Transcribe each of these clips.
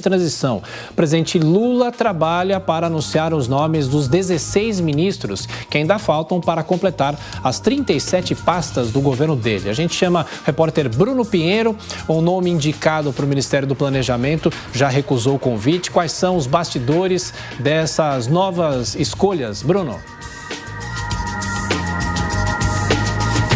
Transição. O presidente Lula trabalha para anunciar os nomes dos 16 ministros que ainda faltam para completar as 37 pastas do governo dele. A gente chama o repórter Bruno Pinheiro, o nome indicado para o Ministério do Planejamento, já recusou o convite. Quais são os bastidores dessas novas escolhas, Bruno?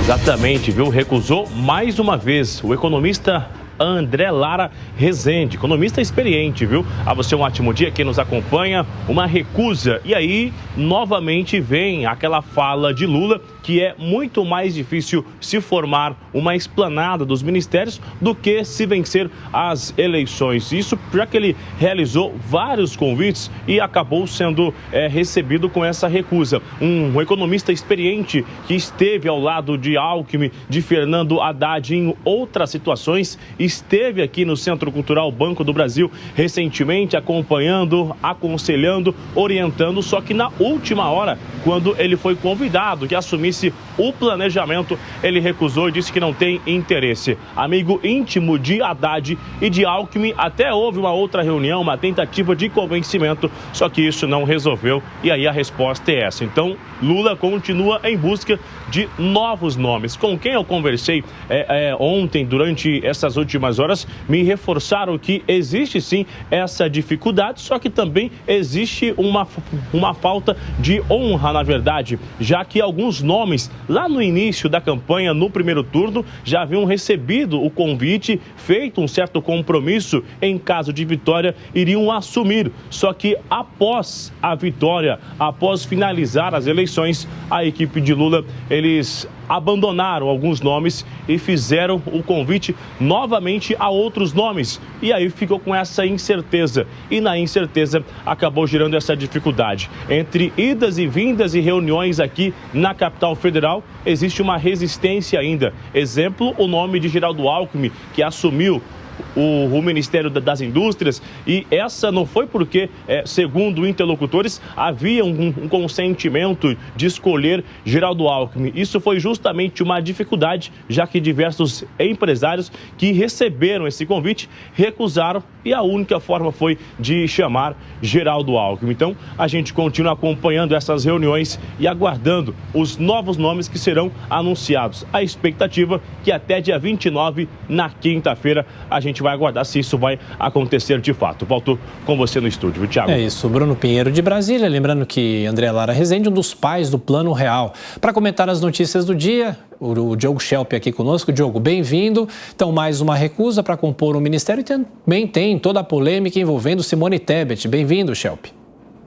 Exatamente, viu? Recusou mais uma vez o economista André Lara Rezende, economista experiente, viu? Você um ótimo dia, quem nos acompanha, uma recusa. E aí, novamente, vem aquela fala de Lula que é muito mais difícil se formar uma esplanada dos ministérios do que se vencer as eleições. Isso já que ele realizou vários convites e acabou sendo recebido com essa recusa. Um economista experiente que esteve ao lado de Alckmin, de Fernando Haddad em outras situações, esteve aqui no Centro Cultural Banco do Brasil recentemente acompanhando, aconselhando, orientando, só que na última hora, quando ele foi convidado que assumisse o planejamento, ele recusou e disse que não tem interesse. Amigo íntimo de Haddad e de Alckmin, até houve uma outra reunião, uma tentativa de convencimento, só que isso não resolveu e aí a resposta é essa. Então, Lula continua em busca de novos nomes. Com quem eu conversei ontem, durante essas últimas horas, me reforçaram que existe sim essa dificuldade, só que também existe uma falta de honra, na verdade, já que alguns nomes, lá no início da campanha, no primeiro turno, já haviam recebido o convite, feito um certo compromisso, em caso de vitória, iriam assumir. Só que após a vitória, após finalizar as eleições, a equipe de Lula, eles abandonaram alguns nomes e fizeram o convite novamente a outros nomes. E aí ficou com essa incerteza. E na incerteza acabou gerando essa dificuldade. Entre idas e vindas e reuniões aqui na capital federal, existe uma resistência ainda. Exemplo, o nome de Geraldo Alckmin, que assumiu o Ministério das Indústrias, e essa não foi porque, segundo interlocutores, havia um consentimento de escolher Geraldo Alckmin. Isso foi justamente uma dificuldade, já que diversos empresários que receberam esse convite recusaram e a única forma foi de chamar Geraldo Alckmin. Então, a gente continua acompanhando essas reuniões e aguardando os novos nomes que serão anunciados. A expectativa que até dia 29, na quinta-feira, a gente vai aguardar se isso vai acontecer de fato. Volto com você no estúdio, viu, Thiago? É isso, Bruno Pinheiro de Brasília. Lembrando que André Lara Rezende, um dos pais do Plano Real. Para comentar as notícias do dia, o Diogo Schelp aqui conosco. Diogo, bem-vindo. Então, mais uma recusa para compor o ministério e também tem toda a polêmica envolvendo Simone Tebet. Bem-vindo, Schelp.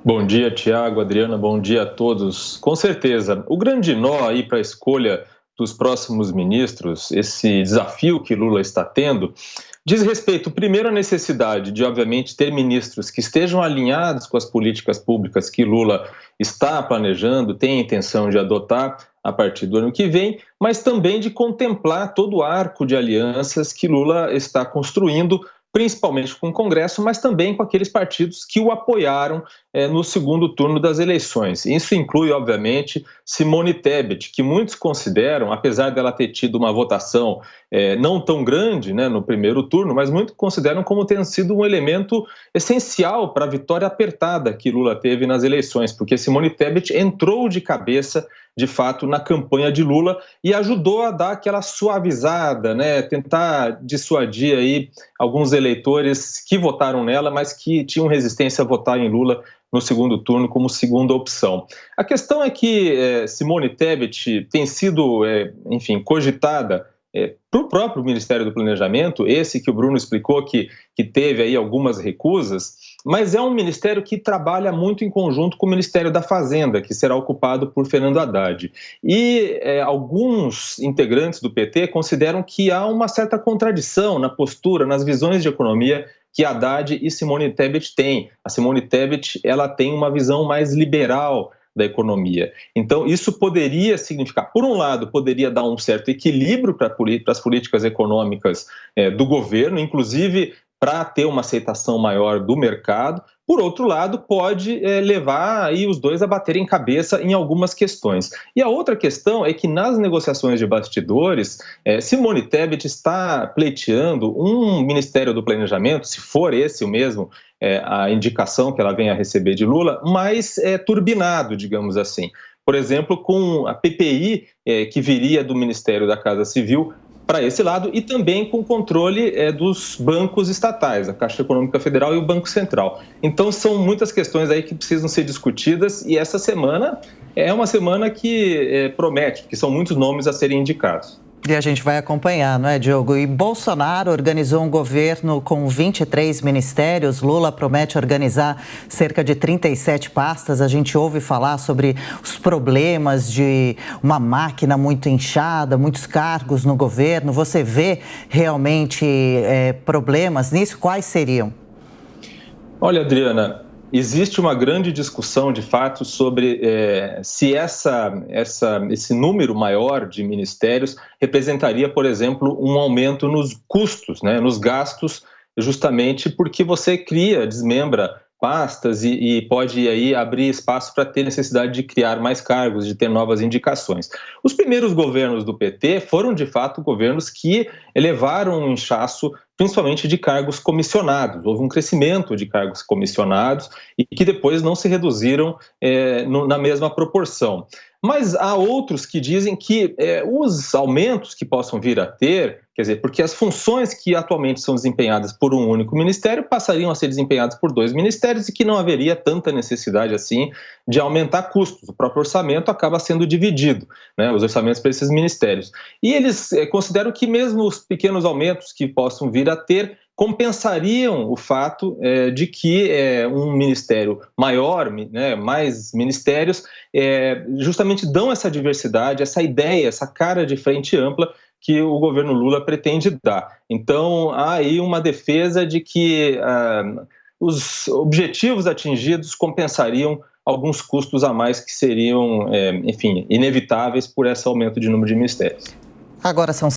Bom dia, Thiago, Adriana, bom dia a todos. Com certeza, o grande nó aí para a escolha dos próximos ministros, esse desafio que Lula está tendo, diz respeito, primeiro, à necessidade de, obviamente, ter ministros que estejam alinhados com as políticas públicas que Lula está planejando, tem a intenção de adotar a partir do ano que vem, mas também de contemplar todo o arco de alianças que Lula está construindo, principalmente com o Congresso, mas também com aqueles partidos que o apoiaram no segundo turno das eleições. Isso inclui, obviamente, Simone Tebet, que muitos consideram, apesar dela ter tido uma votação não tão grande, né, no primeiro turno, mas muitos consideram como tendo sido um elemento essencial para a vitória apertada que Lula teve nas eleições, porque Simone Tebet entrou de cabeça, de fato, na campanha de Lula e ajudou a dar aquela suavizada, né, tentar dissuadir aí alguns eleitores que votaram nela, mas que tinham resistência a votar em Lula no segundo turno como segunda opção. A questão é que Simone Tebet tem sido, enfim, cogitada para o próprio Ministério do Planejamento, esse que o Bruno explicou que teve aí algumas recusas, mas é um ministério que trabalha muito em conjunto com o Ministério da Fazenda, que será ocupado por Fernando Haddad. E alguns integrantes do PT consideram que há uma certa contradição na postura, nas visões de economia que Haddad e Simone Tebet têm. A Simone Tebet, ela tem uma visão mais liberal da economia. Então, isso poderia significar, por um lado, poderia dar um certo equilíbrio para as políticas econômicas do governo, inclusive para ter uma aceitação maior do mercado. Por outro lado, pode levar aí os dois a baterem cabeça em algumas questões. E a outra questão é que nas negociações de bastidores, Simone Tebet está pleiteando um Ministério do Planejamento, se for esse o mesmo, a indicação que ela vem a receber de Lula, mais turbinado, digamos assim. Por exemplo, com a PPI, que viria do Ministério da Casa Civil, para esse lado, e também com o controle dos bancos estatais, a Caixa Econômica Federal e o Banco Central. Então, são muitas questões aí que precisam ser discutidas, e essa semana é uma semana que promete, porque são muitos nomes a serem indicados. E a gente vai acompanhar, não é, Diogo? E Bolsonaro organizou um governo com 23 ministérios. Lula promete organizar cerca de 37 pastas. A gente ouve falar sobre os problemas de uma máquina muito inchada, muitos cargos no governo. Você vê realmente problemas nisso? Quais seriam? Olha, Adriana, existe uma grande discussão, de fato, sobre se esse número maior de ministérios representaria, por exemplo, um aumento nos custos, né, nos gastos, justamente porque você desmembra pastas e pode aí abrir espaço para ter necessidade de criar mais cargos, de ter novas indicações. Os primeiros governos do PT foram, de fato, governos que elevaram um inchaço, principalmente de cargos comissionados. Houve um crescimento de cargos comissionados e que depois não se reduziram na mesma proporção. Mas há outros que dizem que os aumentos que possam vir a ter, quer dizer, porque as funções que atualmente são desempenhadas por um único ministério passariam a ser desempenhadas por 2 ministérios e que não haveria tanta necessidade assim de aumentar custos. O próprio orçamento acaba sendo dividido, né, os orçamentos para esses ministérios. E eles consideram que mesmo os pequenos aumentos que possam vir a ter compensariam o fato de que um ministério maior, né, mais ministérios, justamente dão essa diversidade, essa ideia, essa cara de frente ampla que o governo Lula pretende dar. Então, há aí uma defesa de que os objetivos atingidos compensariam alguns custos a mais que seriam, enfim, inevitáveis por esse aumento de número de ministérios. Agora são